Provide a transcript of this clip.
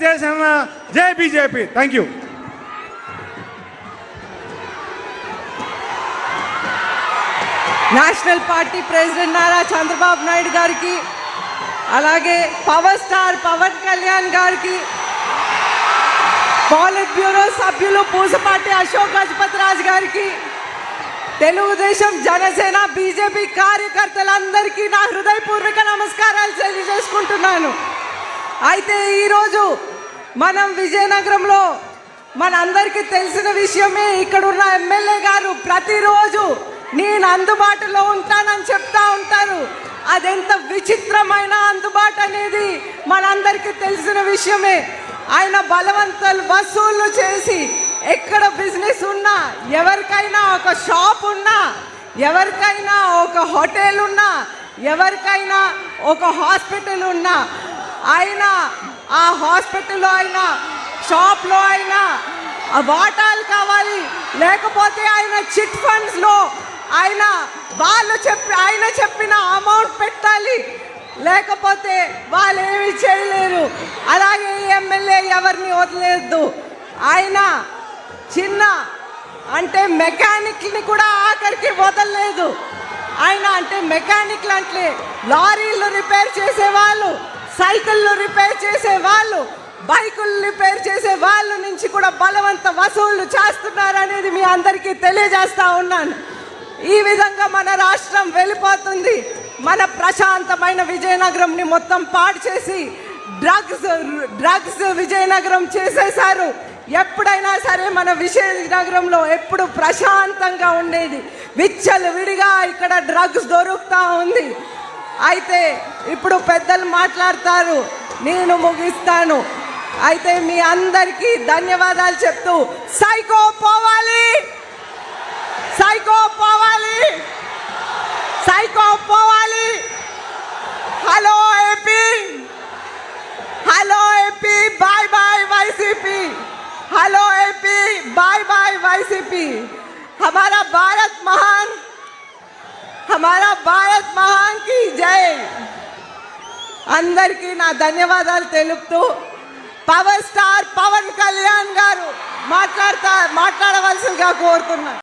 जय BJP thank you national party president Nara Chandrababu Naidu గారికి అలాగే పవర్ స్టార్ పవన్ కళ్యాణ్ గారికి పాలిట్ బ్యూరో సభ్యులు పూసపాటి అశోక్ గజపతిరాజు గారికి తెలుగుదేశం జనసేన బీజేపీ కార్యకర్తలందరికీ నా హృదయపూర్వక నమస్కారాలు తెలియజేసుకుంటున్నాను. అయితే ఈరోజు మనం విజయనగరంలో మనందరికీ తెలిసిన విషయమే, ఇక్కడ ఉన్న ఎమ్మెల్యే గారు ప్రతిరోజు నేను అందుబాటులో ఉంటానని చెప్తా ఉంటారు. అదెంత విచిత్రమైన అందుబాటు అనేది మనందరికీ తెలిసిన విషయమే. ఆయన బలవంతాలు వసూళ్లు చేసి ఎక్కడ బిజినెస్ ఉన్నా, ఎవరికైనా ఒక షాప్ ఉన్నా, ఎవరికైనా ఒక హోటల్ ఉన్నా, ఎవరికైనా ఒక హాస్పిటల్ ఉన్నా, ఆయన ఆ హాస్పిటల్లో అయినా షాప్లో అయినా వాటాలు కావాలి, లేకపోతే ఆయన చిట్ ఫండ్స్లో ఆయన చెప్పిన అమౌంట్ పెట్టాలి, లేకపోతే వాళ్ళు ఏమి చేయలేరు. అలాగే ఎమ్మెల్యే ఎవరిని వదిలేదు. ఆయన చిన్న అంటే మెకానిక్ని కూడా ఆఖరికి వదలలేదు. ఆయన అంటే మెకానిక్లు అంటే లారీలు రిపేర్ చేసేవాళ్ళు, సైకిళ్ళు రిపేర్ చేసేవాళ్ళు, బైకులు రిపేర్ చేసే వాళ్ళ నుంచి కూడా బలవంత వసూళ్లు చేస్తున్నారనేది మీ అందరికీ తెలియజేస్తా ఉన్నాను. ఈ విధంగా మన రాష్ట్రం వెళ్ళిపోతుంది. మన ప్రశాంతమైన విజయనగరంని మొత్తం పాడు చేసి డ్రగ్స్ విజయనగరం చేసేశారు. ఎప్పుడైనా సరే మన విజయనగరంలో ఎప్పుడు ప్రశాంతంగా ఉండేది, విచ్చలు విడిగా ఇక్కడ డ్రగ్స్ దొరుకుతూ ఉంది. అయితే ఇప్పుడు పెద్దలు మాట్లాడతారు, నేను ముగిస్తాను. అయితే మీ అందరికీ ధన్యవాదాలు చెప్తూ సైకో పోవాలి, సైకో పోవాలి, సైకో పోవాలి. Hello AP, hello AP, bye bye YCP. Hello AP, bye bye YCP. हमारा भारत महान की जय. अंदर की ना धन्यवादाలు తెలుపుతూ పవర్ స్టార్ పవన్ కళ్యాణ్ గారు మాట్లాడవలసిందిగా కోరుతున్నాను.